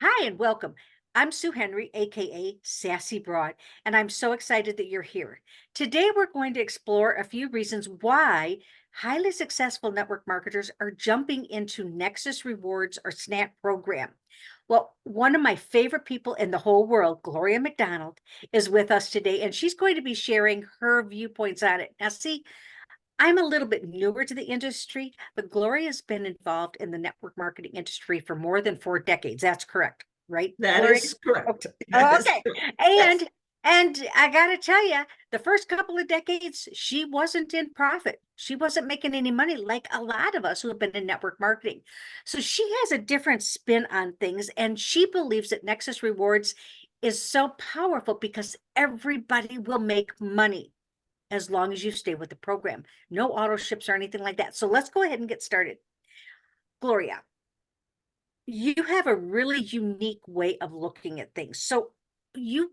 Hi and welcome. I'm Sue Henry, aka Sassy Broad, and I'm so excited that you're here. Today, we're going to explore a few reasons why highly successful network marketers are jumping into Nexus Rewards or Snap program. Well, one of my favorite people in the whole world, Gloria MacDonald, is with us today, and she's going to be sharing her viewpoints on it. Now, see, I'm a little bit newer to the industry, but Gloria's been involved in the network marketing industry for more than 4 decades. That's correct, right, That Gloria? is Oh, correct. That is okay. correct. Yes. And I gotta tell you, the first couple of decades, she wasn't in profit. She wasn't making any money like a lot of us who have been in network marketing. So she has a different spin on things, and she believes that Nexus Rewards is so powerful because everybody will make money as long as you stay with the program. No auto ships or anything like that. So let's go ahead and get started. Gloria, you have a really unique way of looking at things. So you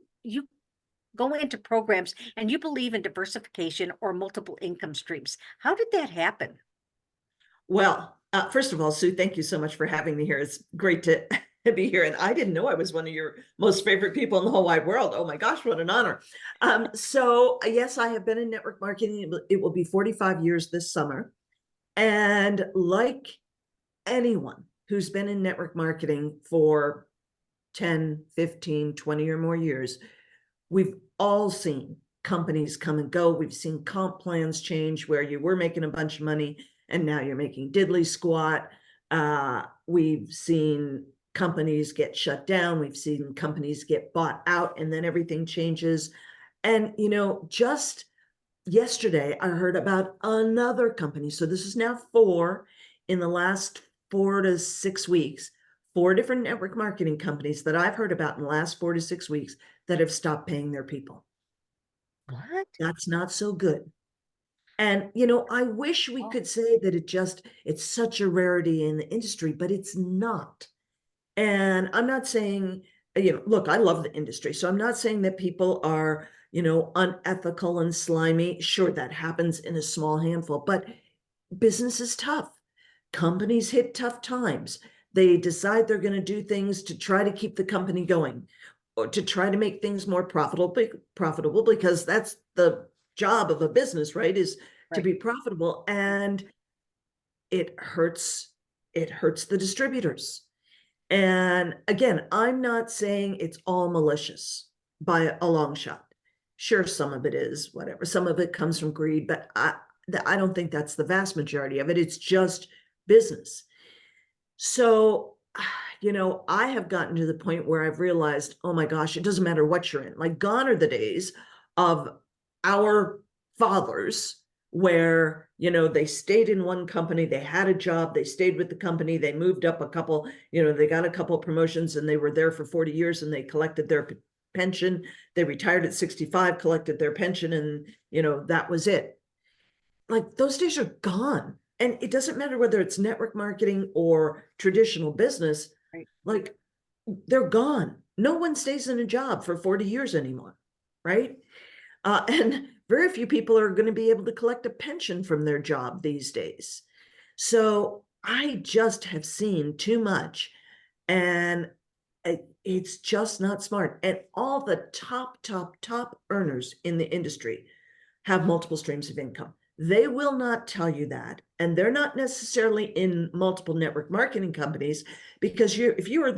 go into programs and you believe in diversification or multiple income streams. How did that happen? Well, first of all, Sue, thank you so much for having me here. It's great to be here. And I didn't know I was one of your most favorite people in the whole wide world. Oh my gosh, what an honor. Yes, I have been in network marketing. It will be 45 years this summer. And like anyone who's been in network marketing for 10, 15, 20 or more years, we've all seen companies come and go. We've seen comp plans change where you were making a bunch of money and now you're making diddly squat. We've seen companies get shut down. We've seen companies get bought out and then everything changes. And, just yesterday, I heard about another company. So this is now four in the last 4 to 6 weeks, four different network marketing companies that I've heard about in the last 4 to 6 weeks that have stopped paying their people. What? That's not so good. And, I wish we Oh, could say that it's such a rarity in the industry, but it's not. And I'm not saying, look, I love the industry. So I'm not saying that people are, unethical and slimy. Sure, that happens in a small handful, but business is tough. Companies hit tough times. They decide they're going to do things to try to keep the company going or to try to make things more profitable because that's the job of a business, right? Is to right. be profitable. And it hurts, it hurts the distributors. And again, I'm not saying it's all malicious by a long shot. Sure, some of it is, whatever. Some of it comes from greed, but I don't think that's the vast majority of it. It's just business. So, I have gotten to the point where I've realized, oh my gosh, it doesn't matter what you're in. Like, gone are the days of our fathers where, they stayed in one company, they had a job, they stayed with the company, they moved up a couple, they got a couple promotions and they were there for 40 years and they collected their pension. They retired at 65, collected their pension, and, that was it. Like, those days are gone. And it doesn't matter whether it's network marketing or traditional business, Right. like, they're gone. No one stays in a job for 40 years anymore, right? And very few people are going to be able to collect a pension from their job these days. So I just have seen too much, and it's just not smart. And all the top earners in the industry have multiple streams of income. They will not tell you that. And they're not necessarily in multiple network marketing companies, because if you are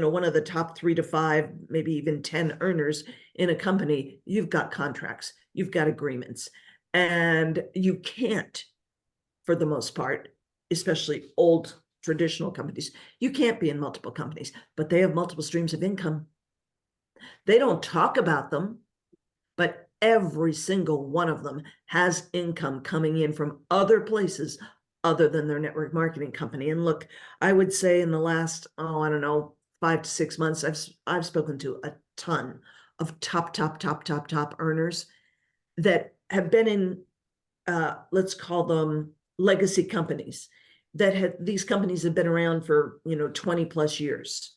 one of the top 3 to 5, maybe even 10 earners in a company, you've got contracts, you've got agreements, and you can't, for the most part, especially old traditional companies, you can't be in multiple companies, but they have multiple streams of income. They don't talk about them, but every single one of them has income coming in from other places other than their network marketing company. And look, I would say in the last, I don't know, 5 to 6 months, I've spoken to a ton of top earners that have been in, let's call them legacy companies, that had, these companies have been around for 20 plus years.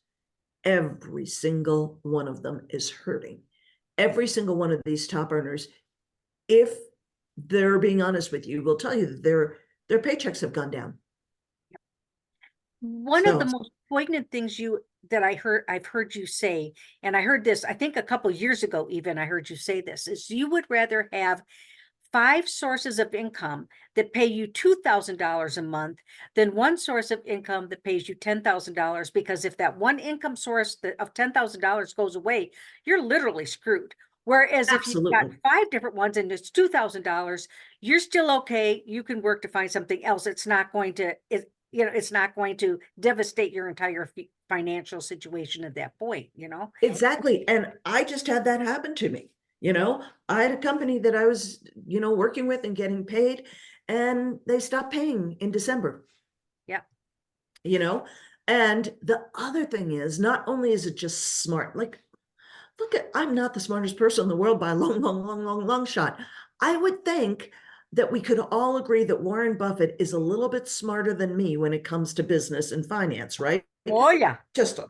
Every single one of them is hurting. Every single one of these top earners, if they're being honest with you, will tell you that their paychecks have gone down. One of the So most poignant things you that I've heard you say, and I heard this, I think a couple years ago, even I heard you say this, is you would rather have 5 sources of income that pay you $2,000 a month than one source of income that pays you $10,000. Because if that one income source of $10,000 goes away, you're literally screwed. Whereas if you've got Absolutely. 5 different ones and it's $2,000, you're still okay. You can work to find something else. It's not going to, it's not going to devastate your entire financial situation at that point, Exactly. And I just had that happen to me. I had a company that I was, working with and getting paid, and they stopped paying in December. Yeah. And the other thing is, not only is it just smart, like, look I'm not the smartest person in the world by a long, long, long, long, long shot. I would think that we could all agree that Warren Buffett is a little bit smarter than me when it comes to business and finance, right? Oh, yeah. Just a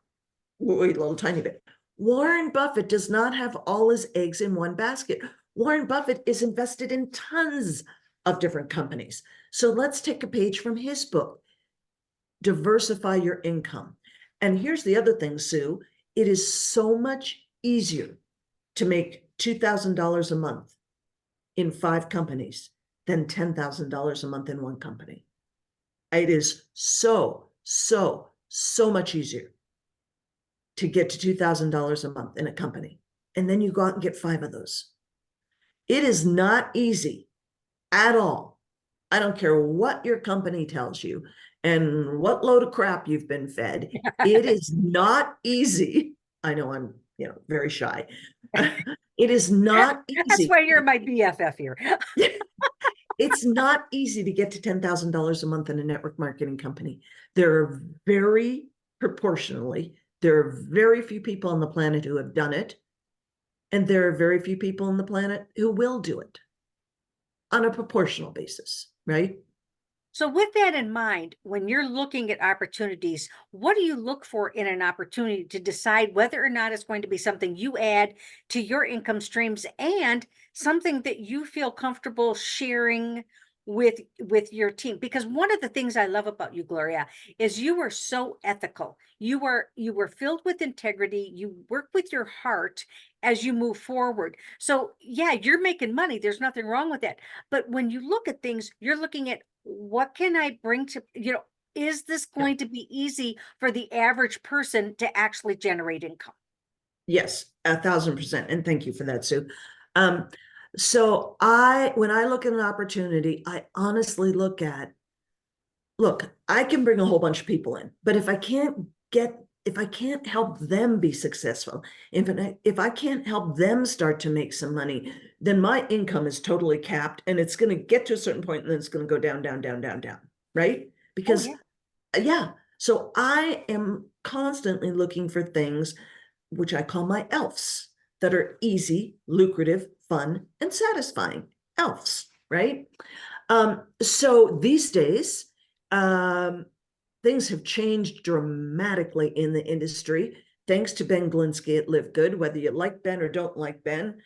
little tiny bit. Warren Buffett does not have all his eggs in one basket. Warren Buffett is invested in tons of different companies. So let's take a page from his book, Diversify Your Income. And here's the other thing, Sue. It is so much easier to make $2,000 a month in 5 companies than $10,000 a month in one company. It is so much easier to get to $2,000 a month in a company. And then you go out and get 5 of those. It is not easy at all. I don't care what your company tells you and what load of crap you've been fed. It is not easy. I know I'm, very shy. It is not That's easy. why you're my BFF here. It's not easy to get to $10,000 a month in a network marketing company. There are very few people on the planet who have done it. And there are very few people on the planet who will do it on a proportional basis, right? So with that in mind, when you're looking at opportunities, what do you look for in an opportunity to decide whether or not it's going to be something you add to your income streams and something that you feel comfortable sharing with your team? Because one of the things I love about you, Gloria, is you are so ethical. You were filled with integrity. You work with your heart as you move forward. So yeah, you're making money. There's nothing wrong with that. But when you look at things, you're looking at what can I bring to, is this going to be easy for the average person to actually generate income? Yes, 1,000%. And thank you for that, Sue. So when I look at an opportunity, I honestly look, I can bring a whole bunch of people in, but if I can't help them be successful, if I can't help them start to make some money, then my income is totally capped, and it's going to get to a certain point and then it's going to go down, down, down, down, down, right? Because yeah. So I am constantly looking for things which I call my elves, that are easy, lucrative, fun, and satisfying elves, right? So these days, things have changed dramatically in the industry. Thanks to Ben Glinsky at Live Good, whether you like Ben or don't like Ben.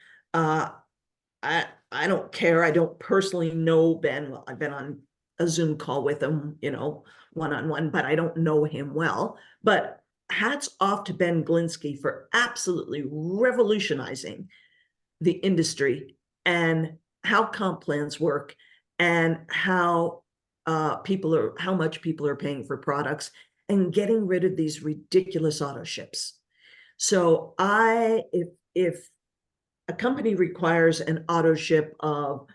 I don't care. I don't personally know Ben. Well, I've been on a Zoom call with him, one-on-one, but I don't know him well. But hats off to Ben Glinsky for absolutely revolutionizing the industry and how comp plans work, and how much people are paying for products, and getting rid of these ridiculous auto ships. So if a company requires an auto ship of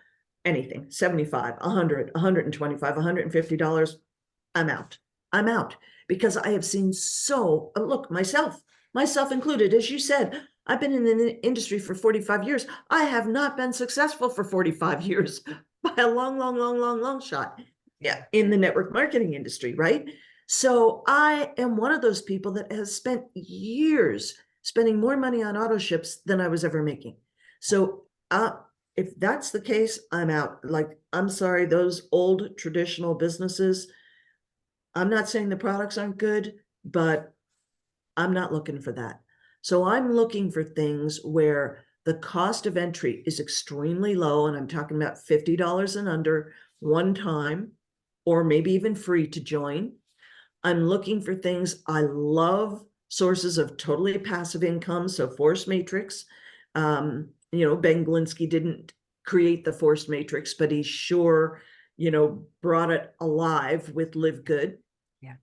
anything, 75, 100, 125, $150, I'm out because I have seen look, myself included, as you said, I've been in the industry for 45 years. I have not been successful for 45 years by a long, long, long, long, long shot. Yeah, in the network marketing industry, right? So I am one of those people that has spent years spending more money on auto ships than I was ever making. So if that's the case, I'm out. Like, I'm sorry, those old traditional businesses, I'm not saying the products aren't good, but I'm not looking for that. So I'm looking for things where the cost of entry is extremely low, and I'm talking about $50 and under one time, or maybe even free to join. I'm looking for things I love sources of totally passive income. So force matrix, Ben Glinsky didn't create the force matrix, but he sure, brought it alive with Live Good. Yeah.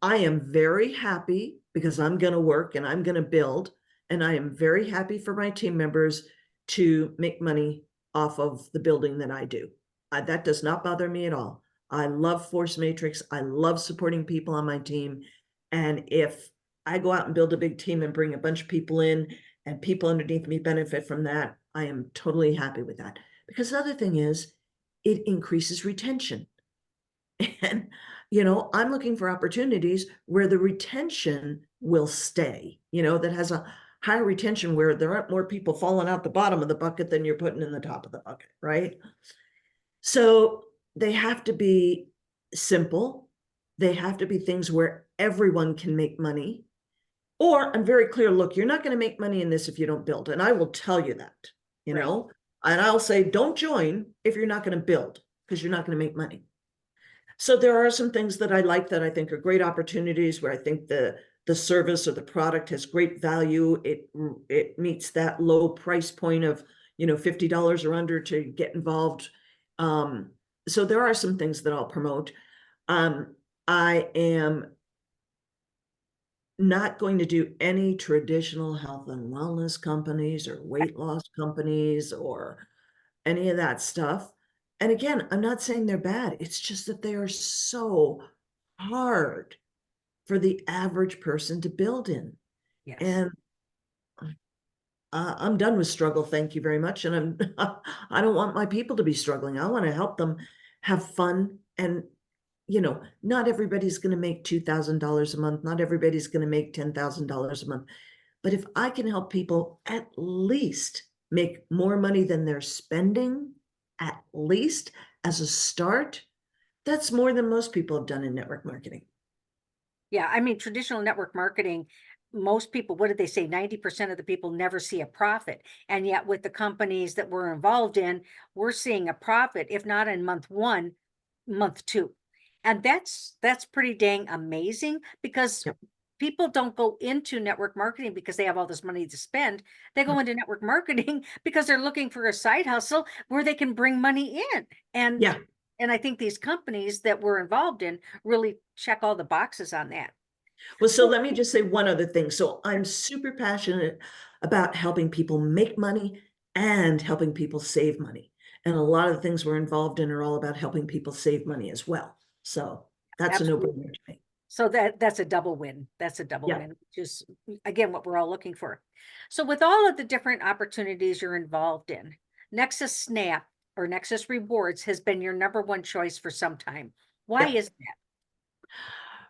I am very happy because I'm going to work and I'm going to build, and I am very happy for my team members to make money off of the building that I do. That does not bother me at all. I love Force Matrix. I love supporting people on my team. And if I go out and build a big team and bring a bunch of people in and people underneath me benefit from that, I am totally happy with that. Because the other thing is, it increases retention. And, I'm looking for opportunities where the retention will stay, that has a higher retention, where there aren't more people falling out the bottom of the bucket than you're putting in the top of the bucket, right? So they have to be simple. They have to be things where everyone can make money. Or I'm very clear, look, you're not going to make money in this if you don't build. And I will tell you that, Right. and I'll say, don't join if you're not going to build, because you're not going to make money. So there are some things that I like that I think are great opportunities, where I think the service or the product has great value. It meets that low price point of, $50 or under to get involved. So there are some things that I'll promote. I am not going to do any traditional health and wellness companies or weight loss companies or any of that stuff. And again, I'm not saying they're bad. It's just that they are so hard for the average person to build in. Yes. And I'm done with struggle. Thank you very much. And I don't want my people to be struggling. I want to help them have fun. And, not everybody's going to make $2,000 a month. Not everybody's going to make $10,000 a month. But if I can help people at least make more money than they're spending, at least as a start, that's more than most people have done in network marketing. Yeah, I mean, traditional network marketing, most people, what did they say? 90% of the people never see a profit. And yet with the companies that we're involved in, we're seeing a profit, if not in month 1, month 2. And that's pretty dang amazing, because Yep. people don't go into network marketing because they have all this money to spend. They go into network marketing because they're looking for a side hustle where they can bring money in. And Yeah. and I think these companies that we're involved in really check all the boxes on that. Well, so let me just say one other thing. So I'm super passionate about helping people make money and helping people save money. And a lot of the things we're involved in are all about helping people save money as well. So that's a Absolutely. no-brainer to me. So that's a double win. That's a double Yeah. win, which is, again, what we're all looking for. So with all of the different opportunities you're involved in, NexusSnap or Nexus Rewards has been your #1 choice for some time. Why Yeah. is that?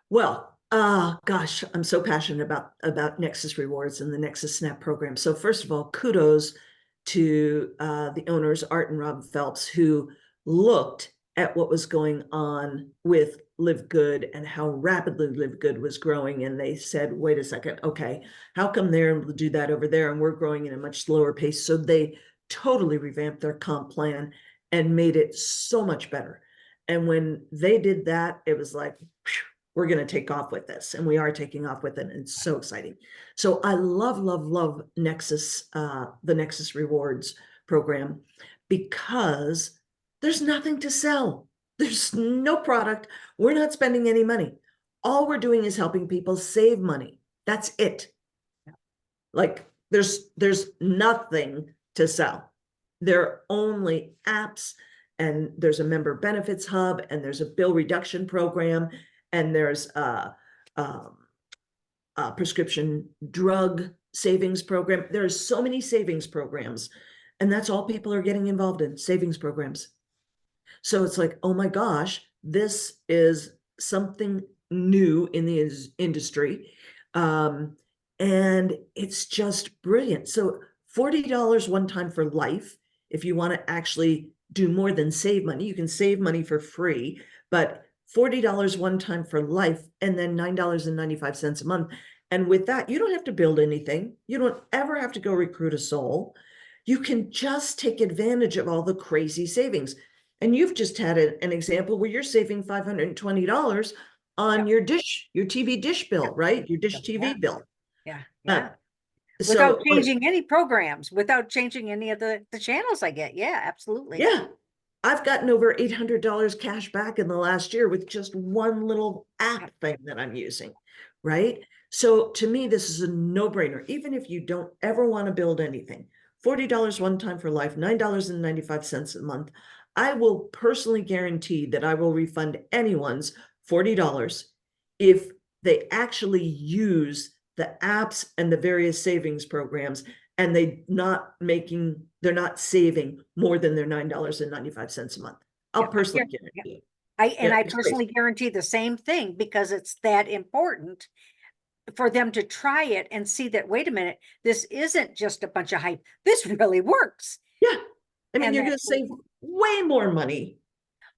Well, gosh, I'm so passionate about Nexus Rewards and the NexusSnap program. So first of all, kudos to the owners, Art and Rob Phelps, who looked at what was going on with Live Good and how rapidly Live Good was growing. And they said, wait a second, okay, how come they're able to do that over there and we're growing at a much slower pace? So they totally revamped their comp plan and made it so much better. And when they did that, it was like, whew, we're going to take off with this, and we are taking off with it. And it's so exciting. So I love, love, love Nexus, the Nexus Rewards program, because there's nothing to sell. There's no product. We're not spending any money. All we're doing is helping people save money. That's it. Like there's nothing to sell. There are only apps, and there's a member benefits hub, and there's a bill reduction program, and there's a prescription drug savings program. There's so many savings programs, and that's all people are getting involved in, savings programs. So it's like, oh my gosh, this is something new in the industry. And it's just brilliant. So $40 one time for life. If you want to actually do more than save money, you can save money for free, but $40 one time for life, and then $9.95 a month. And with that, you don't have to build anything. You don't ever have to go recruit a soul. You can just take advantage of all the crazy savings. And you've just had an example where you're saving $520 on Yep. your TV dish bill, right? Your dish Yeah, TV bill. yeah, Uh, yeah. Without so, changing any programs, without changing any of the channels I get. Yeah, absolutely. yeah, I've gotten over $800 cash back in the last year with just one little app thing that I'm using, right? So to me, this is a no-brainer. Even if you don't ever want to build anything, $40 one time for life, $9.95 a month. I will personally guarantee that I will refund anyone's $40 if they actually use the apps and the various savings programs, and they're not saving more than their $9.95 a month. I'll Yeah, personally yeah. guarantee it. And Yeah, I it's personally crazy. guarantee the same thing because it's that important for them to try it and see that, wait a minute, this isn't just a bunch of hype. This really works. Yeah. I mean, And you're that, going to save way more money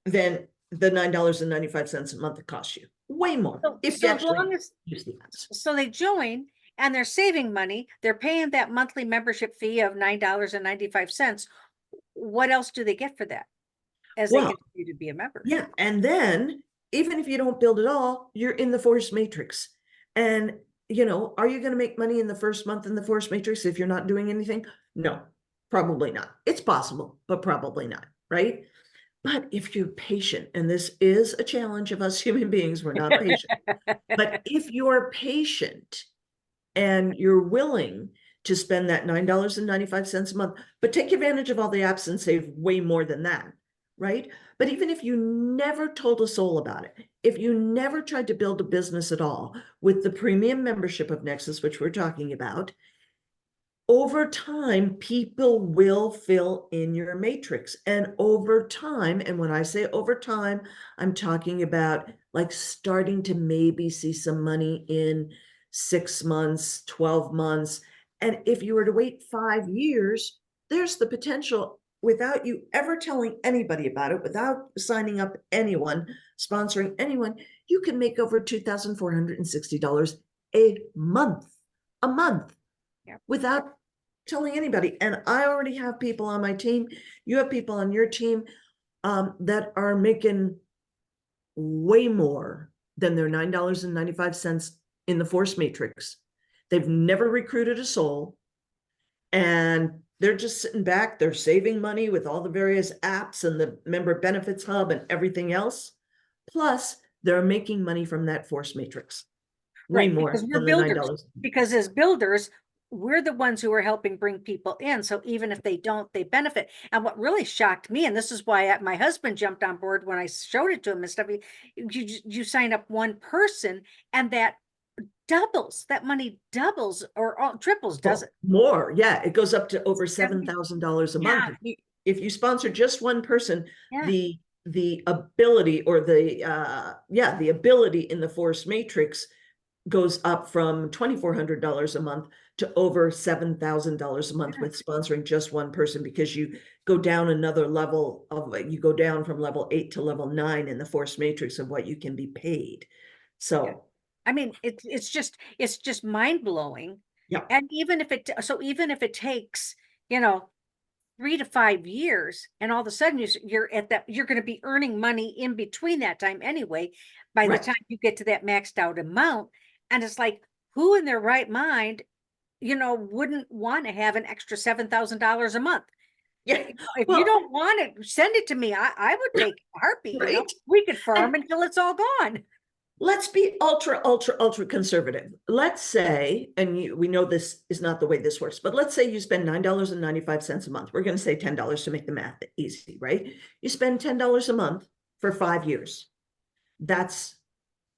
than the $9.95 a month it costs you. Way more if you so as actually long as, use the apps. so they join and they're saving money, they're paying that monthly membership fee of $9.95. What else do they get for that as they Well, continue to be a member? yeah. And then even if you don't build it all, you're in the force matrix. And, are you going to make money in the first month in the force matrix if you're not doing anything? No, probably not. It's possible, but probably not. Right. But if you're patient, and this is a challenge of us human beings, we're not patient. But if you're patient and you're willing to spend that $9.95 a month, but take advantage of all the apps and save way more than that, right? But even if you never told a soul about it, if you never tried to build a business at all with the premium membership of Nexus, which we're talking about, over time, people will fill in your matrix. And over time, and when I say over time, I'm talking about like starting to maybe see some money in 6 months, 12 months. And if you were to wait 5 years, there's the potential without you ever telling anybody about it, without signing up anyone, sponsoring anyone, you can make over $2,460 a month Yep. without telling anybody. And I already have people on my team. You have people on your team that are making way more than their $9.95 in the force matrix. They've never recruited a soul, and they're just sitting back. They're saving money with all the various apps and the member benefits hub and everything else. Plus, they're making money from that force matrix way Right, because more we're than the builders, $9. because as builders, we're the ones who are helping bring people in. So even if they don't, they benefit. And what really shocked me, and this is why my husband jumped on board when I showed it to him and stuff, you sign up one person and that doubles, that money doubles or triples, does Well, it? more, yeah, it goes up to over 70. $7,000 a month. Yeah, If you sponsor just one person, yeah, the ability or the ability in the force matrix goes up from $2,400 a month to over $7,000 a month yeah. with sponsoring just one person, because you go down another level you go down from level 8 to level 9 in the force matrix of what you can be paid. Yeah. So, I mean, it's just mind blowing. yeah, And even if it takes, you know, 3 to 5 years, and all of a sudden you're at that, you're going to be earning money in between that time anyway, by the right. time you get to that maxed out amount. And it's like, who in their right mind, wouldn't want to have an extra $7,000 a month? Yeah. If you Well, don't want it, send it to me. I would take a heartbeat, right. we could farm And until it's all gone. let's be ultra, ultra, ultra conservative. Let's say, and we know this is not the way this works, but let's say you spend $9.95 a month. We're going to say $10 to make the math easy, right? You spend $10 a month for 5 years. That's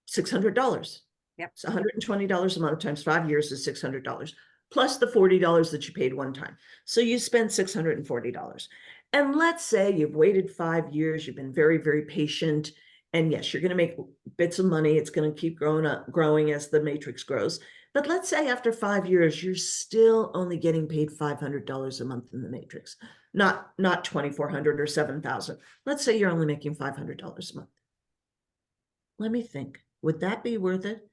$600. Yep. It's $120 a month times 5 years is $600, plus the $40 that you paid one time. So you spend $640. And let's say you've waited 5 years, you've been very, very patient. And yes, you're going to make bits of money. It's going to keep growing as the matrix grows. But let's say after 5 years, you're still only getting paid $500 a month in the matrix, not 2,400 or 7,000. Let's say you're only making $500 a month. Let me think. Would that be worth it?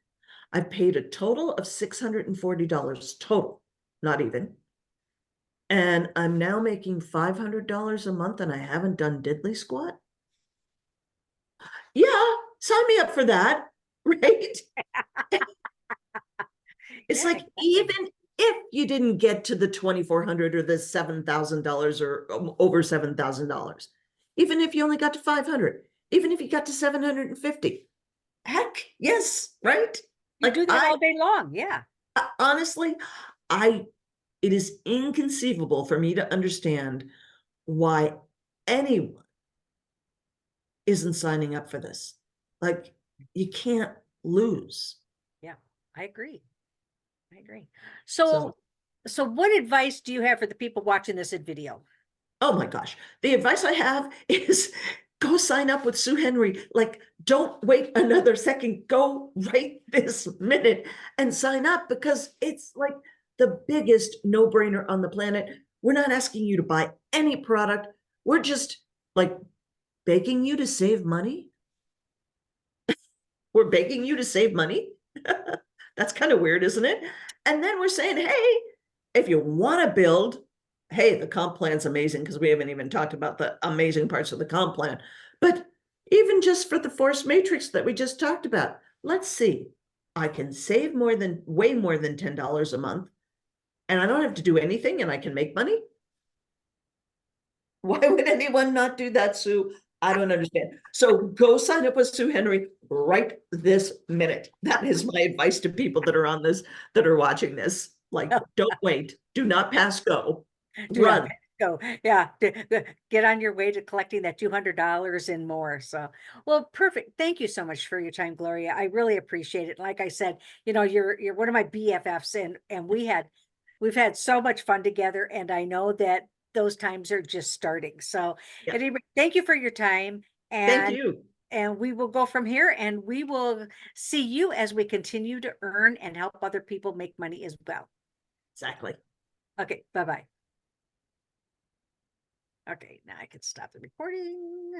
I've paid a total of $640 total, not even. And I'm now making $500 a month and I haven't done diddly squat. Yeah, sign me up for that. right? It's Yeah, like, exactly. even if you didn't get to the 2,400 or the $7,000 or over $7,000, even if you only got to 500, even if you got to 750, heck, yes, right? You Like do that all day long. Yeah. honestly, I it is inconceivable for me to understand why anyone isn't signing up for this. Like, you can't lose. Yeah, I agree. I agree. So, So what advice do you have for the people watching this video? oh my gosh, the advice I have is go sign up with Sue Henry. Like, don't wait another second. Go right this minute and sign up, because it's like the biggest no-brainer on the planet. We're not asking you to buy any product. We're just like begging you to save money. We're begging you to save money. That's kind of weird, isn't it? And then we're saying, hey, if you want to build, hey, the comp plan's amazing, because we haven't even talked about the amazing parts of the comp plan. But even just for the force matrix that we just talked about, let's see. I can save way more than $10 a month, and I don't have to do anything, and I can make money. Why would anyone not do that, Sue? I don't understand. So go sign up with Sue Henry right this minute. That is my advice to people that are on this, that are watching this. Like, don't wait. Do not pass go. Do not Run. go. Yeah, get on your way to collecting that $200 and more. So, well, perfect. Thank you so much for your time, Gloria. I really appreciate it. Like I said, you're one of my BFFs, and we've had so much fun together, and I know that those times are just starting. So, Yeah. anyway, thank you for your time, Thank and you. we will go from here, and we will see you as we continue to earn and help other people make money as well. Exactly. Okay, bye-bye. Okay, now I can stop the recording.